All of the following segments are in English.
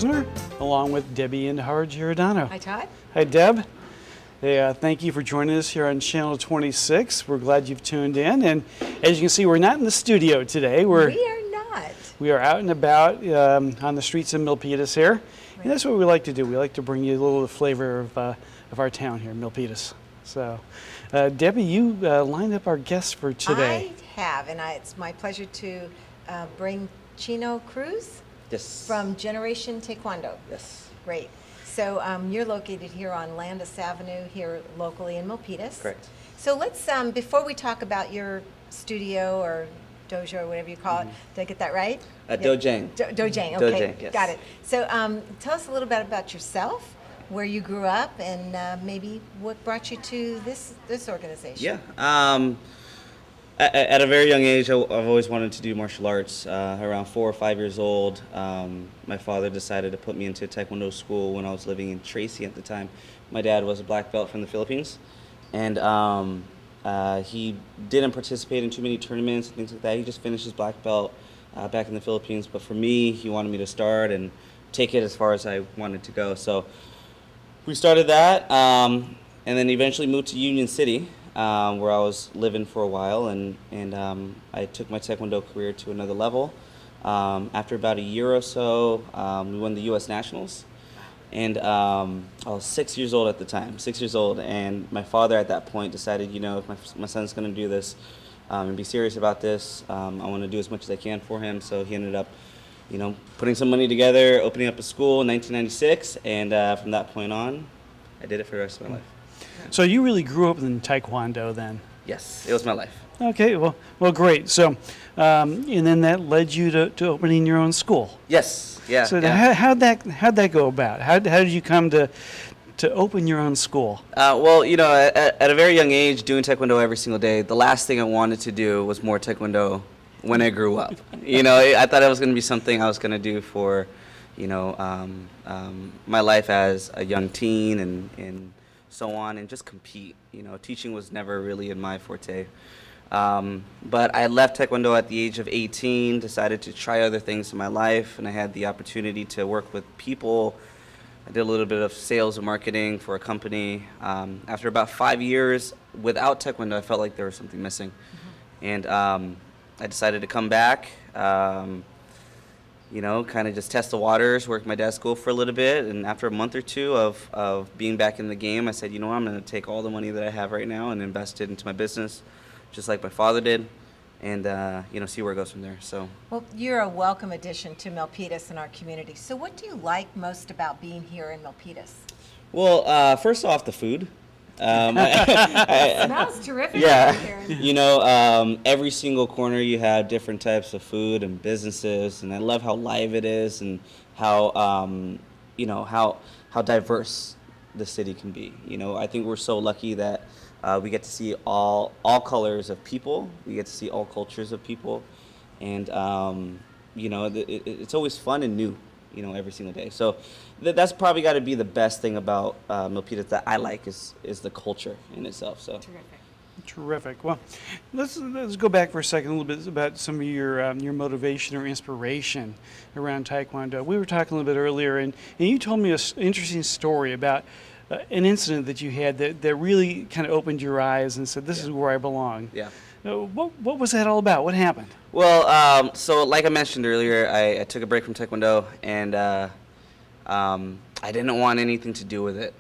Flesner, along with Debbie and Giordano. Hi, Todd. Hi, Deb. Hey, thank you for joining us here on Channel 26. We're glad you've tuned in. And as you can see, we're not in the studio today. We are not. We are out and about on the streets of Milpitas here. Right. And that's what we like to do. We like to bring you a little flavor of our town here, Milpitas. So, Debbie, you lined up our guests for today. I have, and it's my pleasure to bring Chino Cruz. Yes. From Generation Taekwondo. Yes. Great. So you're located here on Landis Avenue, here locally in Milpitas. Correct. So let's, before we talk about your studio or dojo or whatever you call it, did I get that right? Dojang. Dojang, okay. Dojang, yes. Got it. So tell us a little bit about yourself, where you grew up, and maybe what brought you to this organization. Yeah. At a very young age, I've always wanted to do martial arts. Around 4 or 5 years old, my father decided to put me into Taekwondo school when I was living in Tracy at the time. My dad was a black belt from the Philippines, and he didn't participate in too many tournaments and things like that. He just finished his black belt back in the Philippines. But for me, he wanted me to start and take it as far as I wanted to go. So we started that, and then eventually moved to Union City, where I was living for a while, and I took my Taekwondo career to another level. After about a year or so, we won the U.S. Nationals, and I was 6 years old at the time, 6 years old, and my father at that point decided, you know, if my son's going to do this and be serious about this, I want to do as much as I can for him. So he ended up, you know, putting some money together, opening up a school in 1996, and from that point on, I did it for the rest of my life. So you really grew up in Taekwondo then? Yes, it was my life. Okay, well, great. So, and then that led you to opening your own school. Yes, yeah. So yeah. how'd that go about? How did you come to open your own school? Well, you know, at a very young age, doing Taekwondo every single day, the last thing I wanted to do was more Taekwondo when I grew up. You know, I thought it was going to be something I was going to do for, you know, my life as a young teen and so on, and just compete. You know, teaching was never really in my forte. But I left Taekwondo at the age of 18, decided to try other things in my life, and I had the opportunity to work with people. I did a little bit of sales and marketing for a company. After about 5 years without Taekwondo, I felt like there was something missing. And I decided to come back, you know, kind of just test the waters, work my dad's school for a little bit, and after a month or two of being back in the game, I said, you know what, I'm going to take all the money that I have right now and invest it into my business, just like my father did, and, you know, see where it goes from there. So. Well, you're a welcome addition to Milpitas and our community. So what do you like most about being here in Milpitas? Well, first off, the food. It smells terrific. Yeah, here. you know, every single corner you have different types of food and businesses, and I love how live it is and how you know how diverse the city can be. You know, I think we're so lucky that we get to see all colors of people. We get to see all cultures of people, and you know, it's always fun and new. You know, every single day. So that's probably got to be the best thing about Milpitas that I like is the culture in itself. So Terrific. Well, let's go back for a second, a little bit about some of your motivation or inspiration around Taekwondo. We were talking a little bit earlier, and you told me an interesting story about an incident that you had that really kind of opened your eyes and said, "This is where I belong." Yeah. What was that all about? What happened? Well, so like I mentioned earlier, I took a break from Taekwondo, and I didn't want anything to do with it.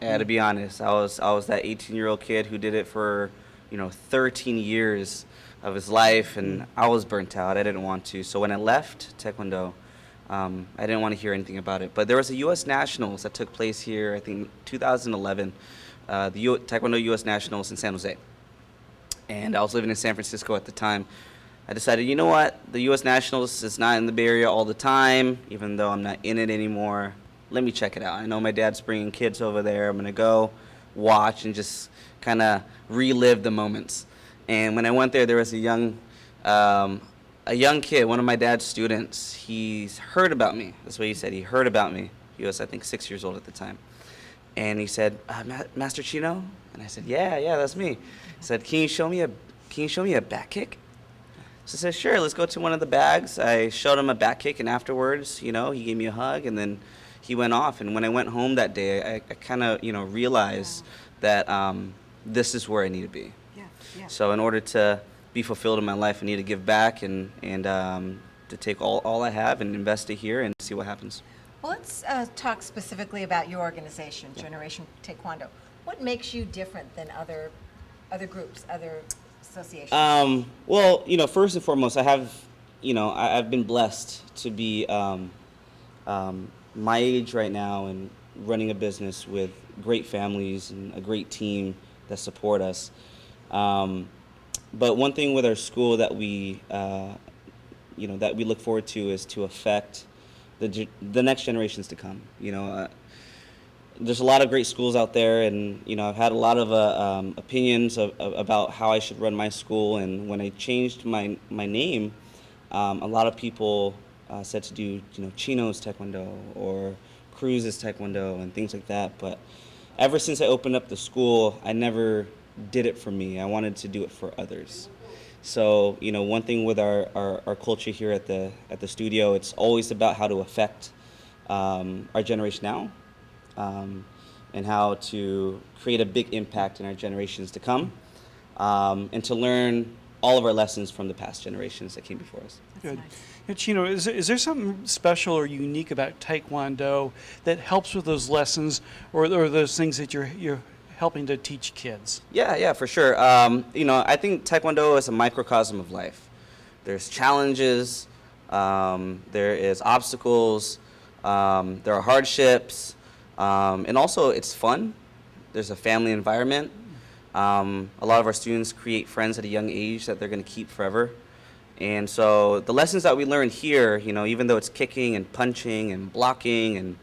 To be honest, I was that 18-year-old kid who did it for, you know, 13 years of his life, and I was burnt out. I didn't want to. So when I left Taekwondo, I didn't want to hear anything about it. But there was a U.S. Nationals that took place here, I think 2011, the Taekwondo U.S. Nationals in San Jose. And I was living in San Francisco at the time. I decided, you know what, the U.S. Nationals is not in the Bay Area all the time, even though I'm not in it anymore. Let me check it out. I know my dad's bringing kids over there. I'm going to go watch and just kind of relive the moments. And when I went there was a young kid, one of my dad's students. He's heard about me. That's what he said. He heard about me. He was, I think, 6 years old at the time. And he said, Master Chino? And I said, yeah, that's me. He said, can you show me a back kick? So I said, sure, let's go to one of the bags. I showed him a back kick, and afterwards, he gave me a hug, and then he went off. And when I went home that day, I kind of, realized that this is where I need to be. Yeah, yeah. So in order to be fulfilled in my life, I need to give back and to take all I have and invest it here and see what happens. Well, let's talk specifically about your organization, Generation Taekwondo. What makes you different than other groups, other associations? Well, first and foremost, I've been blessed to be my age right now and running a business with great families and a great team that support us. But one thing with our school that we look forward to is to affect the next generations to come. There's a lot of great schools out there, and I've had a lot of opinions about how I should run my school. And when I changed my name, a lot of people said to do Chino's Taekwondo or Cruz's Taekwondo and things like that. But ever since I opened up the school, I never did it for me. I wanted to do it for others. So one thing with our culture here at the studio, it's always about how to affect our generation now. And how to create a big impact in our generations to come, and to learn all of our lessons from the past generations that came before us. Good. Chino, is there something special or unique about Taekwondo that helps with those lessons or those things that you're helping to teach kids? Yeah, for sure. I think Taekwondo is a microcosm of life. There's challenges, there is obstacles, there are hardships. And also, it's fun. There's a family environment. A lot of our students create friends at a young age that they're going to keep forever. And so the lessons that we learn here, even though it's kicking and punching and blocking and,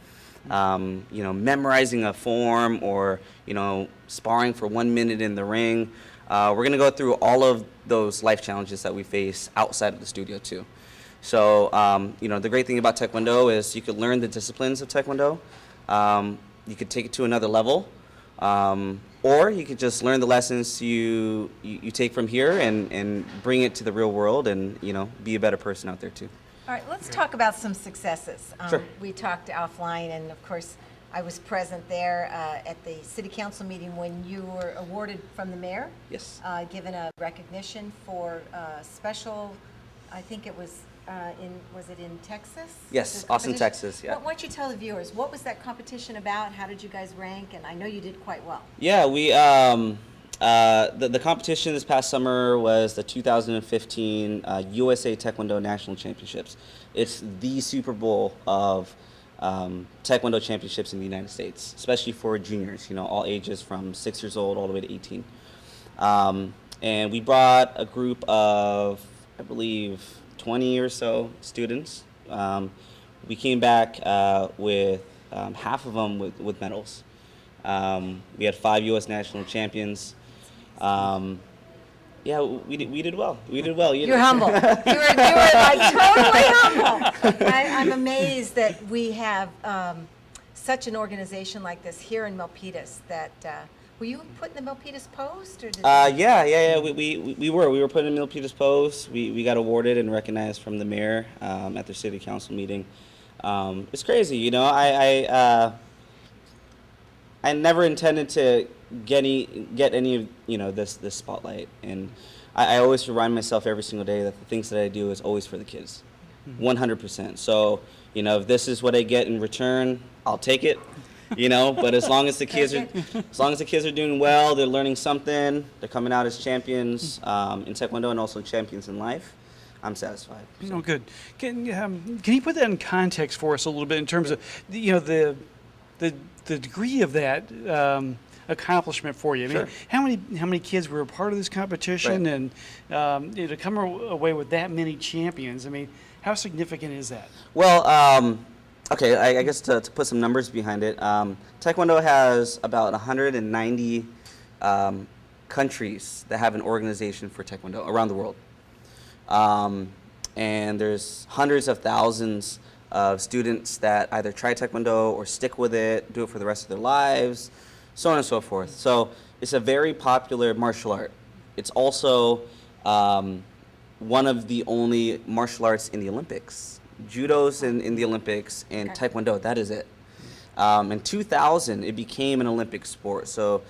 memorizing a form or, sparring for 1 minute in the ring, we're going to go through all of those life challenges that we face outside of the studio, too. So, the great thing about Taekwondo is you could learn the disciplines of Taekwondo. You could take it to another level, or you could just learn the lessons you take from here and bring it to the real world and, be a better person out there too. All right, let's talk about some successes. Sure. We talked offline, and of course, I was present there at the city council meeting when you were awarded from the mayor. Yes. Given a recognition for special, I think it was was it in Texas? Yes, The Austin, competition? Texas, yeah. Why don't you tell the viewers, what was that competition about? How did you guys rank? And I know you did quite well. Yeah, we the competition this past summer was the 2015 USA Taekwondo National Championships. It's the Super Bowl of Taekwondo championships in the United States, especially for juniors, all ages from 6 years old all the way to 18. And we brought a group of, I believe, 20 or so students. We came back with half of them with medals. We had 5 U.S. national champions. Yeah, we did well. We did well. You're humble. You were like totally humble. I'm amazed that we have such an organization like this here in Milpitas. That were you put in the Milpitas Post, or did Yeah. We were put in Milpitas Post. We got awarded and recognized from the mayor at their city council meeting. It's crazy, I never intended to get any of this spotlight, and I always remind myself every single day that the things that I do is always for the kids, 100%. So if this is what I get in return, I'll take it. But as long as the kids are doing well, they're learning something, they're coming out as champions in Taekwondo and also champions in life, I'm satisfied. So. Oh, good. Can you put that in context for us a little bit in terms of the degree of that accomplishment for you? I mean, Sure. how many kids were a part of this competition, Right. and to come away with that many champions? I mean, how significant is that? Well, okay, I guess to put some numbers behind it, Taekwondo has about 190 countries that have an organization for Taekwondo around the world. And there's hundreds of thousands of students that either try Taekwondo or stick with it, do it for the rest of their lives, so on and so forth. So it's a very popular martial art. It's also one of the only martial arts in the Olympics. Judo's in the Olympics, and Taekwondo, that is it. In 2000, it became an Olympic sport. So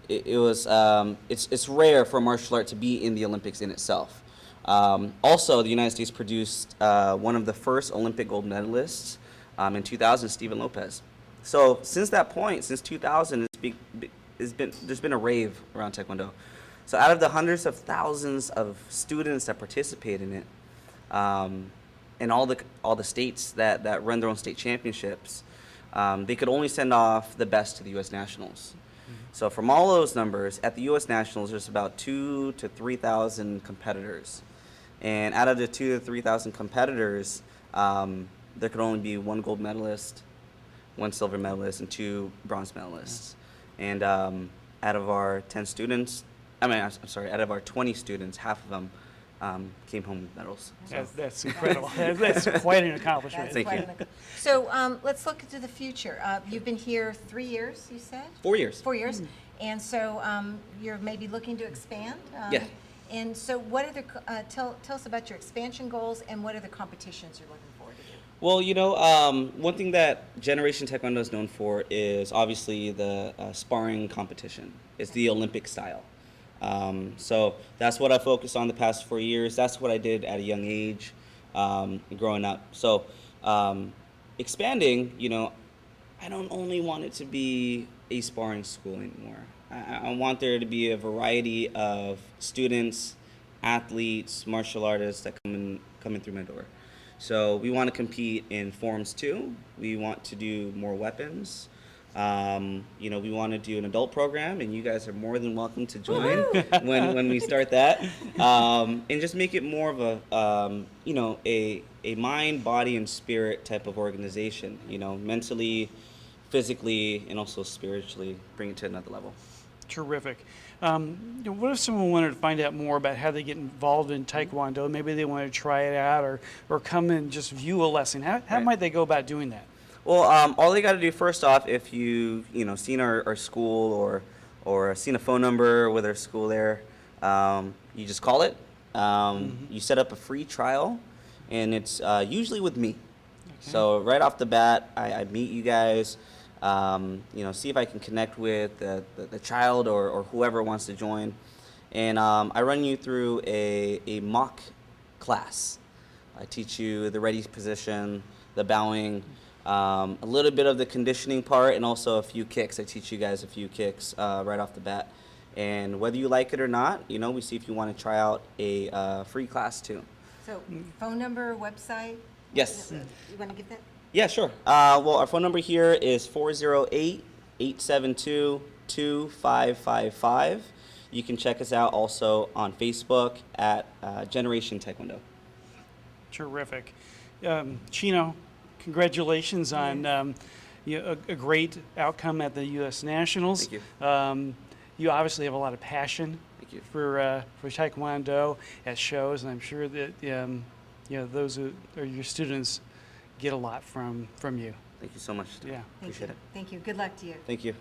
it's rare for a martial art to be in the Olympics in itself. Also, the United States produced one of the first Olympic gold medalists in 2000, Stephen Lopez. So since that point, since 2000, there's been a rave around Taekwondo. So out of the hundreds of thousands of students that participate in it, and all the states that run their own state championships, they could only send off the best to the U.S. Nationals. So from all those numbers, at the U.S. Nationals, there's about 2,000 to 3,000 competitors. And out of the 2,000 to 3,000 competitors, there could only be 1 gold medalist, 1 silver medalist, and 2 bronze medalists. And out of our 10 students, out of our 20 students, half of them came home with medals. So. That's incredible. That's quite an accomplishment. That's Thank you. So let's look into the future. You've been here 3 years, you said? 4 years. 4 years. And so you're maybe looking to expand? Yeah. And so what are the, tell us about your expansion goals and what are the competitions you're looking forward to do? Well, one thing that Generation Taekwondo is known for is obviously the sparring competition. It's the Olympic style. So that's what I focused on the past 4 years. That's what I did at a young age, growing up. So expanding, I don't only want it to be a sparring school anymore. I want there to be a variety of students, athletes, martial artists that come in through my door. So we want to compete in forms too. We want to do more weapons. We want to do an adult program, and you guys are more than welcome to join when we start that. And just make it more of a mind, body, and spirit type of organization. Mentally, physically, and also spiritually, bring it to another level. Terrific. What if someone wanted to find out more about how they get involved in Taekwondo? Maybe they want to try it out or come and just view a lesson. How Right. might they go about doing that? Well, all they got to do first off, if you've seen our school or seen a phone number with our school there, you just call it. You set up a free trial, and it's usually with me. Okay. So right off the bat, I meet you guys. See if I can connect with the child or whoever wants to join, and I run you through a mock class. I teach you the ready position, the bowing. A little bit of the conditioning part, and also a few kicks. I teach you guys a few kicks right off the bat. And whether you like it or not, we see if you want to try out a free class too. So phone number, website? Yes. You want to give that? Yeah, sure. Well, our phone number here is 408-872-2555. You can check us out also on Facebook at Generation Taekwondo. Terrific. Chino, congratulations on a great outcome at the U.S. Nationals. Thank you. You obviously have a lot of passion Thank you. for Taekwondo at shows, and I'm sure that those who are your students get a lot from you. Thank you so much. Yeah. Appreciate it. Thank you. Good luck to you. Thank you.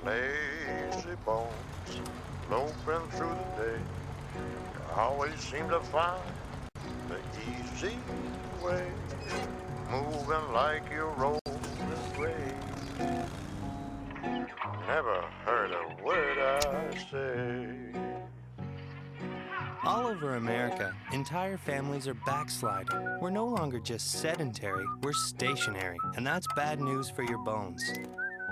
Lazy bones, loafing through the day. You always seem to find the easy way, moving like you're rolling away. Never heard a word I say. All over America, entire families are backsliding. We're no longer just sedentary, we're stationary, and that's bad news for your bones.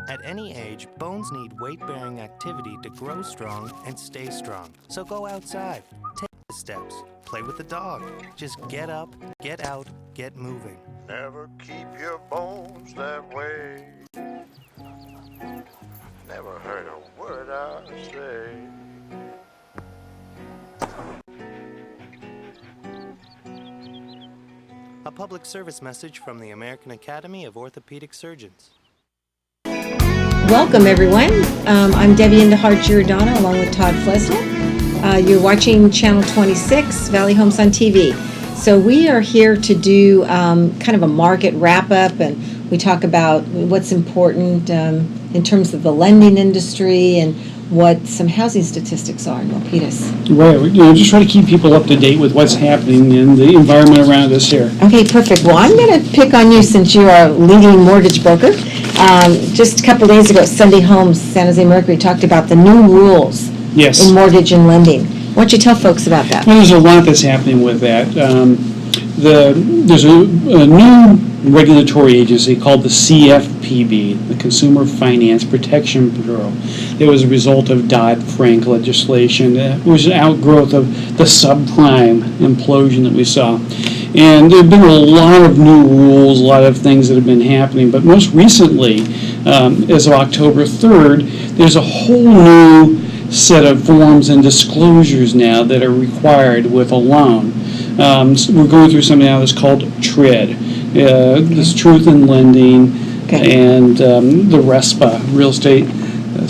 At any age, bones need weight-bearing activity to grow strong and stay strong. So go outside, take the steps, play with the dog. Just get up, get out, get moving. Never keep your bones that way. Never heard a word I say. A public service message from the American Academy of Orthopedic Surgeons. Welcome, everyone. I'm Debbie Giordano along with Todd Flesner. You're watching Channel 26, Valley Homes on TV. So we are here to do kind of a market wrap-up, and we talk about what's important in terms of the lending industry and what some housing statistics are in Milpitas. Right, just try to keep people up to date with what's happening in the environment around us here. Okay, perfect. Well, I'm going to pick on you since you are a leading mortgage broker. Just a couple days ago, Sunday Homes, San Jose Mercury, talked about the new rules Yes. in mortgage and lending. Why don't you tell folks about that? Well, there's a lot that's happening with that. There's a new regulatory agency called the CFPB, the Consumer Finance Protection Bureau. It was a result of Dodd-Frank legislation. It was an outgrowth of the subprime implosion that we saw. And there have been a lot of new rules, a lot of things that have been happening. But most recently, as of October 3rd, there's a whole new set of forms and disclosures now that are required with a loan. So we're going through something now that's called TRID, this Truth in Lending, and the RESPA, Real Estate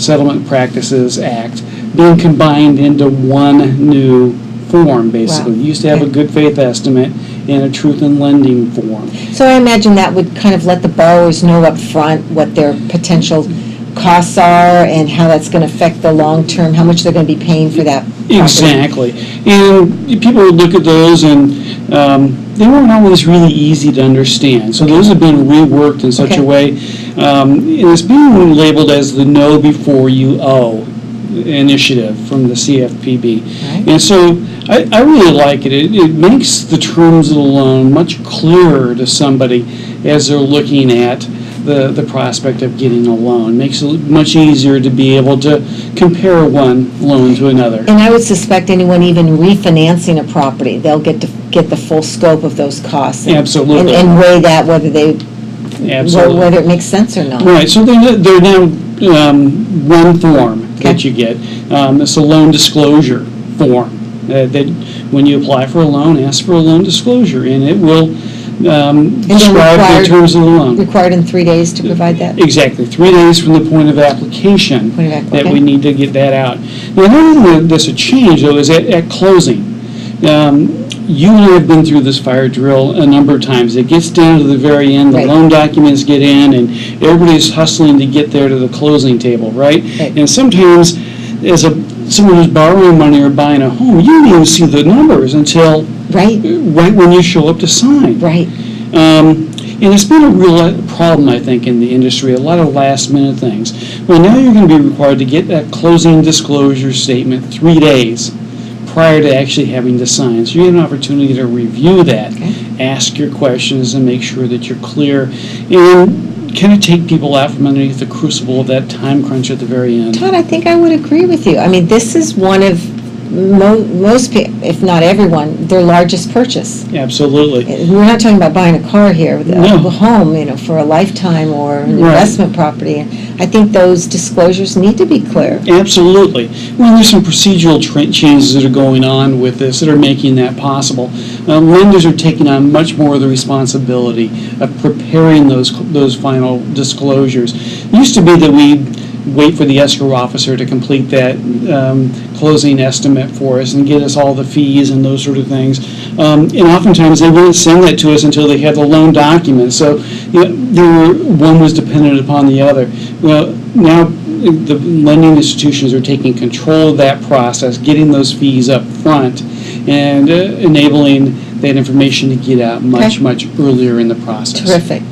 Settlement Practices Act, being combined into one new form, basically. Wow. You used to have a good faith estimate and a Truth in Lending form. So I imagine that would kind of let the borrowers know up front what their potential costs are and how that's going to affect the long term, how much they're going to be paying for that property. Exactly. And people would look at those and they weren't always really easy to understand. So those have been reworked in such a way. And it's being labeled as the Know Before You Owe initiative from the CFPB. Right. And so I really like it. It makes the terms of the loan much clearer to somebody as they're looking at the prospect of getting a loan. Makes it much easier to be able to compare one loan to another. And I would suspect anyone even refinancing a property, they'll get the full scope of those costs. Absolutely. And weigh that whether it makes sense or not. Right, so they're now one form that you get. It's a loan disclosure form that when you apply for a loan, ask for a loan disclosure, and it will describe the terms of the loan. Required in 3 days to provide that? Exactly, 3 days from the point of application that we need to get that out. Now, another thing that's a change, though, is at closing. You and I have been through this fire drill a number of times. It gets down to the very end, the loan documents get in, and everybody's hustling to get there to the closing table, right? And sometimes, as someone who's borrowing money or buying a home, you don't even see the numbers until right when you show up to sign. Right. And it's been a real problem, I think, in the industry, a lot of last-minute things. Well, now you're going to be required to get that closing disclosure statement 3 days prior to actually having to sign. So you have an opportunity to review that, ask your questions, and make sure that you're clear, and kind of take people out from underneath the crucible of that time crunch at the very end. Todd, I think I would agree with you. I mean, this is one of most people, if not everyone, their largest purchase. Absolutely. We're not talking about buying a car here, a No. home, for a lifetime or an investment property. I think those disclosures need to be clear. Absolutely. Well, there's some procedural changes that are going on with this that are making that possible. Lenders are taking on much more of the responsibility of preparing those final disclosures. It used to be that we wait for the escrow officer to complete that closing estimate for us and get us all the fees and those sort of things. And oftentimes they wouldn't send that to us until they had the loan documents. So one was dependent upon the other. Well, now the lending institutions are taking control of that process, getting those fees up front, and enabling that information to get out much earlier in the process. Terrific.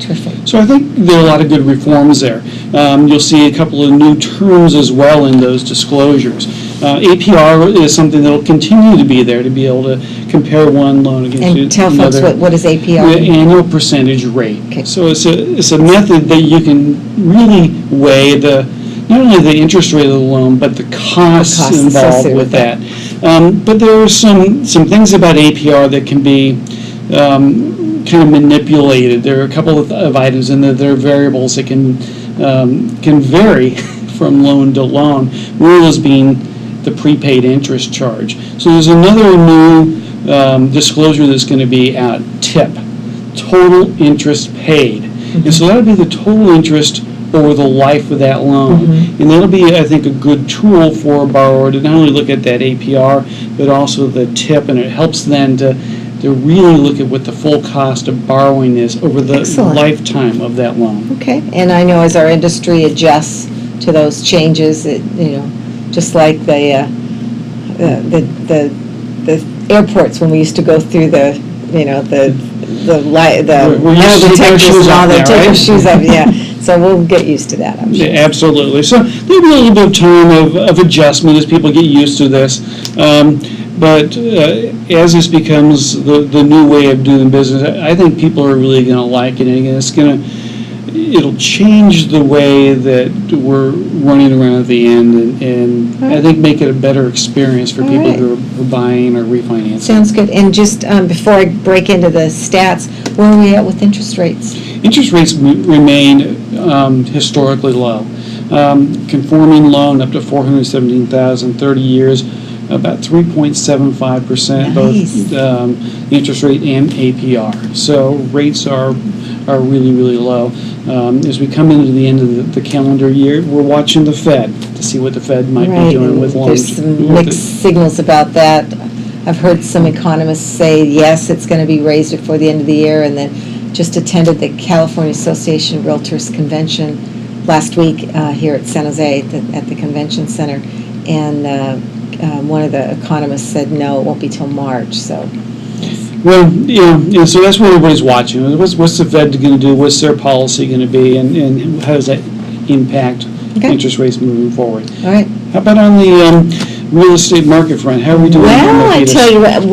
So I think there are a lot of good reforms there. You'll see a couple of new terms as well in those disclosures. APR is something that will continue to be there to be able to compare one loan against another. And tell folks what is APR? The annual percentage rate. Okay. So it's a method that you can really weigh not only the interest rate of the loan, but the costs involved with that. But there are some things about APR that can be kind of manipulated. There are a couple of items in there that are variables that can vary from loan to loan, one of those being the prepaid interest charge. So there's another new disclosure that's going to be out, TIP, total interest paid. And so that would be the total interest over the life of that loan. And that'll be, I think, a good tool for a borrower to not only look at that APR, but also the tip, and it helps then to really look at what the full cost of borrowing is over the Excellent. lifetime of that loan. Okay, and I know as our industry adjusts to those changes, it, just like the airports when we used to go through the metal detectors and all that, take our shoes off, yeah. So we'll get used to that, I'm sure. Yeah, absolutely. So there'll be a little bit of time of adjustment as people get used to this. But as this becomes the new way of doing business, I think people are really going to like it, and it'll change the way that we're running around at the end, and I think make it a better experience for people who are buying or refinancing. Sounds good. And just before I break into the stats, where are we at with interest rates? Interest rates remain historically low. Conforming loan up to $417,000, 30 years, about 3.75%, both interest rate and APR. So rates are really, really low. As we come into the end of the calendar year, we're watching the Fed to see what the Fed might be doing with loans. There's some mixed signals about that. I've heard some economists say, yes, it's going to be raised before the end of the year, and then just attended the California Association of Realtors convention last week here at San Jose at the convention center, and one of the economists said, no, it won't be till March, so. Well, so that's what everybody's watching. What's the Fed going to do? What's their policy going to be? And how does that impact interest rates moving forward? All right. How about on the real estate market front? How are we doing? Well, I tell you what,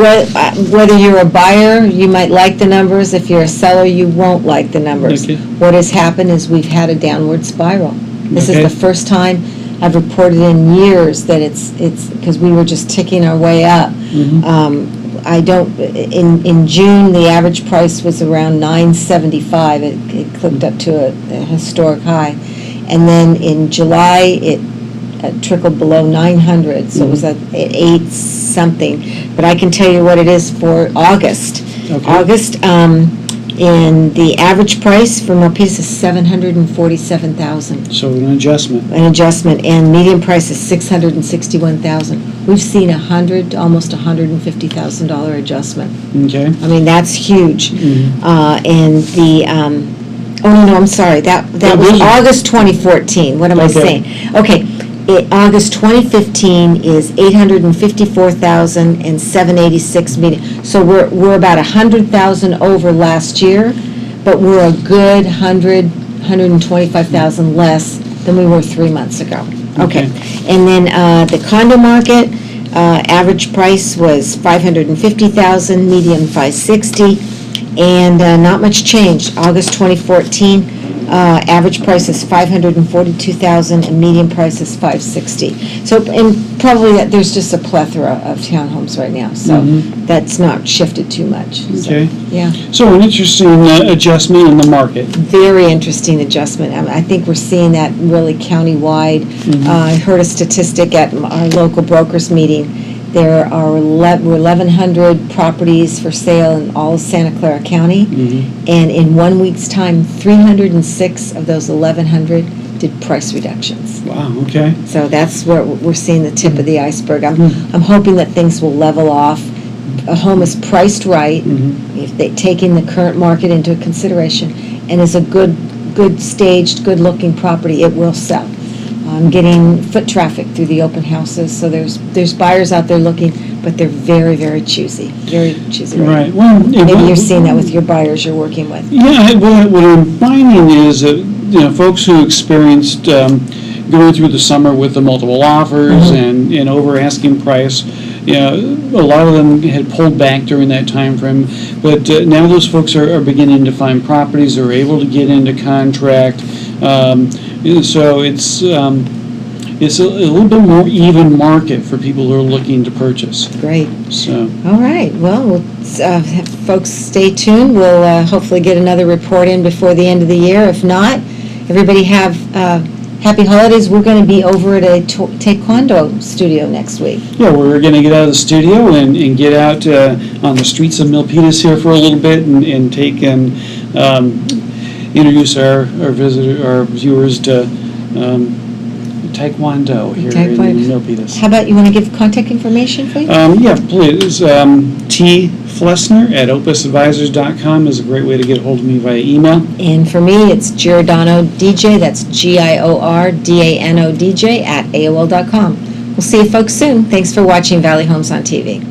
whether you're a buyer, you might like the numbers. If you're a seller, you won't like the numbers. Okay. What has happened is we've had a downward spiral. This is the first time I've reported in years that it's because we were just ticking our way up. In June, the average price was around $975. It clicked up to a historic high. And then in July, it trickled below 900, so it was at 8 something. But I can tell you what it is for August. Okay. August, and the average price for Milpitas is $747,000. So an adjustment. An adjustment, and median price is $661,000. We've seen almost $150,000 adjustment. Okay. I mean, that's huge. And the I'm sorry, that was August 2014. What am I saying? Okay. August 2015 is $854,000 and $786 million. So we're about $100,000 over last year, but we're a good $125,000 less than we were 3 months ago. Okay. And then the condo market, average price was $550,000, median $560,000, and not much change. August 2014. Average price is $542,000 and median price is $560,000. So, and probably there's just a plethora of townhomes right now, so that's not shifted too much. Okay. So, yeah. So an interesting adjustment in the market. Very interesting adjustment. I think we're seeing that really countywide. I heard a statistic at our local brokers meeting. There are 1,100 properties for sale in all of Santa Clara County, and in 1 week's time, 306 of those 1,100 did price reductions. Wow, okay. So that's where we're seeing the tip of the iceberg. I'm hoping that things will level off. A home is priced right, if they taking the current market into consideration, and is a good staged, good-looking property, it will sell. I'm getting foot traffic through the open houses, so there's buyers out there looking, but they're very, very choosy. Right. Well, maybe you're seeing that with your buyers you're working with. Yeah. What I'm finding is that folks who experienced going through the summer with the multiple offers and over asking price, a lot of them had pulled back during that time frame, but now those folks are beginning to find properties. They're able to get into contract. So it's a little bit more even market for people who are looking to purchase. Great. So. All right. Well, folks, stay tuned. We'll hopefully get another report in before the end of the year. If not, everybody have happy holidays. We're going to be over at a Taekwondo studio next week. Yeah, we're going to get out of the studio and get out on the streets of Milpitas here for a little bit and take in introduce our viewers to Taekwondo here in Milpitas. How about you want to give contact information, please? Yeah, please. T. Flesner at opusadvisors.com is a great way to get a hold of me via email. And for me, it's Giordano DJ, that's GIORDANO DJ at AOL.com. We'll see you folks soon. Thanks for watching Valley Homes on TV.